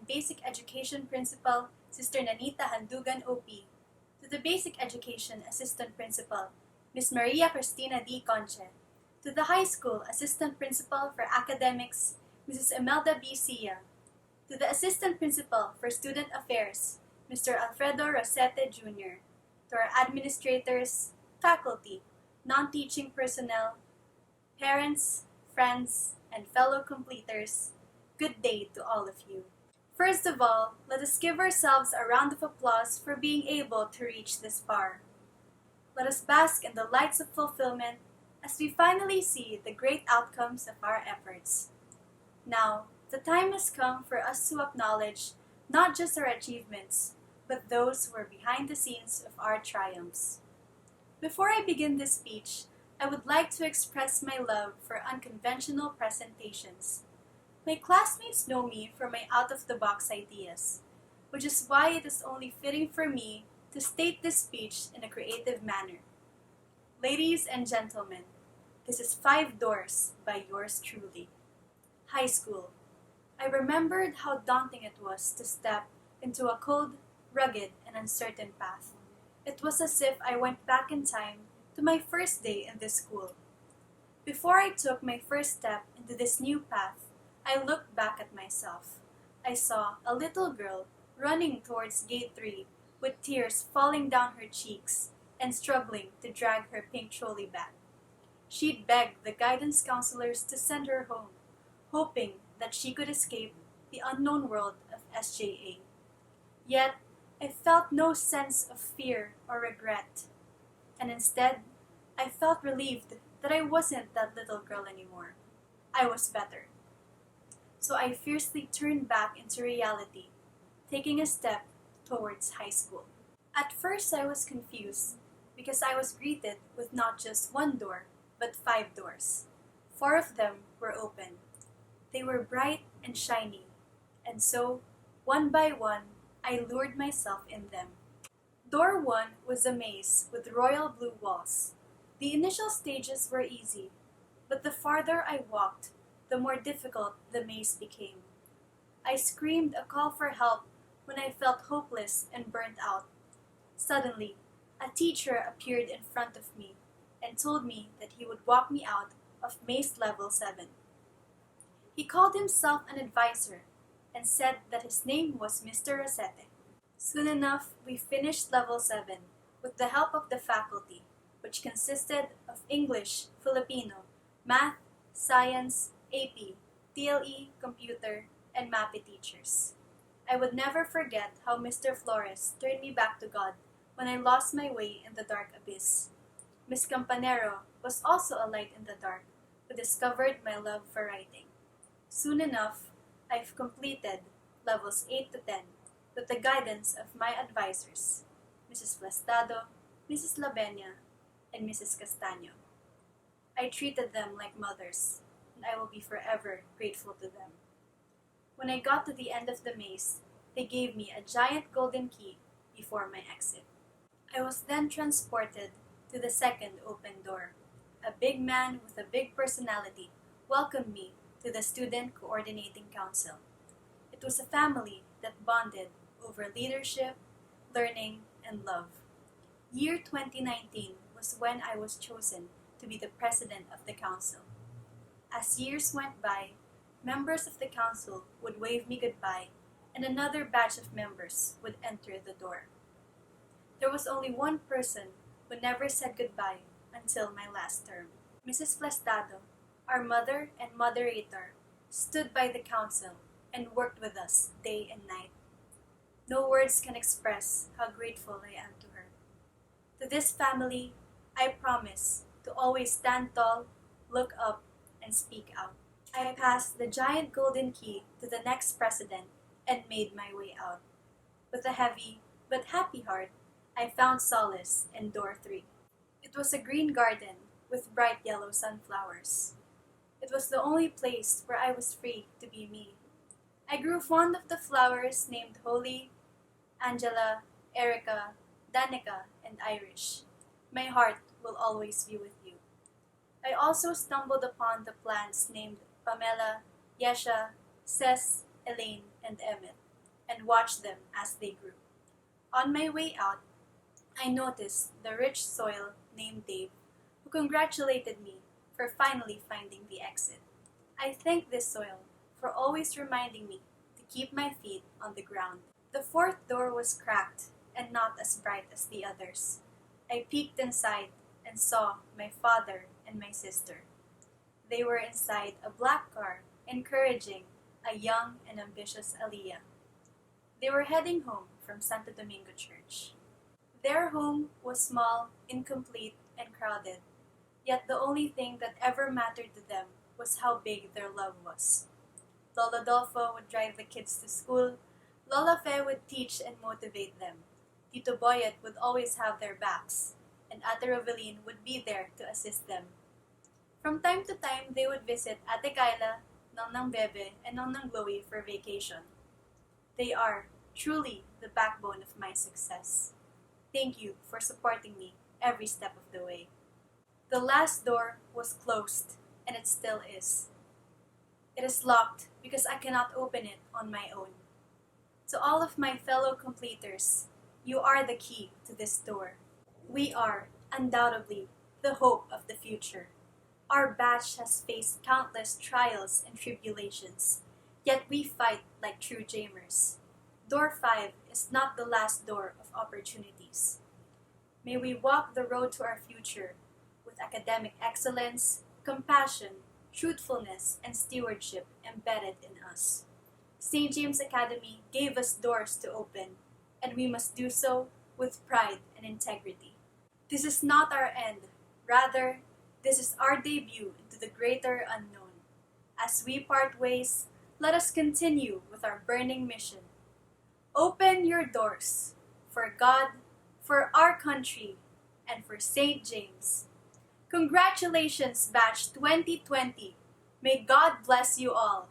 Basic Education Principal, Sister Nanita Handugan OP, to the Basic Education Assistant Principal, Ms. Maria Cristina D. Conche, to the High School Assistant Principal for Academics, Mrs. Imelda B. Sia, to the Assistant Principal for Student Affairs, Mr. Alfredo Rosete Jr., to our administrators, faculty, non-teaching personnel, parents, friends, and fellow completers, good day to all of you. First of all, let us give ourselves a round of applause for being able to reach this far. Let us bask in the lights of fulfillment as we finally see the great outcomes of our efforts. Now, the time has come for us to acknowledge not just our achievements, but those who are behind the scenes of our triumphs. Before I begin this speech, I would like to express my love for unconventional presentations. My classmates know me for my out-of-the-box ideas, which is why it is only fitting for me to state this speech in a creative manner. Ladies and gentlemen, this is 5 Doors by yours truly. High school. I remembered how daunting it was to step into a cold, rugged, and uncertain path. It was as if I went back in time to my first day in this school. Before I took my first step into this new path, I looked back at myself. I saw a little girl running towards Gate 3 with tears falling down her cheeks and struggling to drag her pink trolley bag. She'd begged the guidance counselors to send her home, hoping that she could escape the unknown world of SJA. Yet, I felt no sense of fear or regret, and instead, I felt relieved that I wasn't that little girl anymore. I was better. So I fiercely turned back into reality, taking a step towards high school. At first, I was confused because I was greeted with not just 1 door, but 5 doors. 4 of them were open. They were bright and shiny, and so, one by one, I lured myself in them. Door 1 was a maze with royal blue walls. The initial stages were easy, but the farther I walked, the more difficult the maze became. I screamed a call for help when I felt hopeless and burnt out. Suddenly, a teacher appeared in front of me and told me that he would walk me out of maze level 7. He called himself an advisor and said that his name was Mr. Rosete. Soon enough, we finished level 7 with the help of the faculty, which consisted of English, Filipino, Math, Science, AP, TLE, Computer, and MAPE teachers. I would never forget how Mr. Flores turned me back to God when I lost my way in the dark abyss. Miss Campanero was also a light in the dark, who discovered my love for writing. Soon enough, I've completed levels 8 to 10 with the guidance of my advisors, Mrs. Plastado, Mrs. Labenia, and Mrs. Castaño. I treated them like mothers, and I will be forever grateful to them. When I got to the end of the maze, they gave me a giant golden key before my exit. I was then transported to the second open door. A big man with a big personality welcomed me to the Student Coordinating Council. It was a family that bonded over leadership, learning, and love. Year 2019 was when I was chosen to be the president of the council. As years went by, members of the council would wave me goodbye, and another batch of members would enter the door. There was only one person who never said goodbye until my last term. Mrs. Plastado, our mother and moderator, stood by the council and worked with us day and night. No words can express how grateful I am to her. To this family, I promise to always stand tall, look up, and speak out. I passed the giant golden key to the next president and made my way out. With a heavy but happy heart, I found solace in door 3. It was a green garden with bright yellow sunflowers. It was the only place where I was free to be me. I grew fond of the flowers named Holy, Angela, Erica, Danica, and Irish. My heart will always be with you. I also stumbled upon the plants named Pamela, Yesha, Cess, Elaine, and Emmett. and watched them as they grew. On my way out, I noticed the rich soil named Dave, who congratulated me for finally finding the exit. I thank this soil for always reminding me to keep my feet on the ground. The fourth door was cracked and not as bright as the others. I peeked inside and saw my father and my sister. They were inside a black car, encouraging a young and ambitious Allyah. They were heading home from Santo Domingo Church. Their home was small, incomplete, and crowded, yet the only thing that ever mattered to them was how big their love was. Lola Dolfo would drive the kids to school, Lola Fe would teach and motivate them, Tito Boyet would always have their backs, and Ate Roveline would be there to assist them. From time to time, they would visit Ate Kyla, Nonang Bebe, and Nonang Chloe for vacation. They are truly the backbone of my success. Thank you for supporting me every step of the way. The last door was closed, and it still is. It is locked because I cannot open it on my own. To all of my fellow completers, you are the key to this door. We are, undoubtedly, the hope of the future. Our batch has faced countless trials and tribulations, yet we fight like true Jamers. Door 5 is not the last door of opportunities. May we walk the road to our future with academic excellence, compassion, truthfulness, and stewardship embedded in us. St. James Academy gave us doors to open, and we must do so with pride and integrity. This is not our end, rather, this is our debut into the greater unknown. As we part ways, let us continue with our burning mission. Open your doors for God, for our country, and for St. James. Congratulations, Batch 2020. May God bless you all.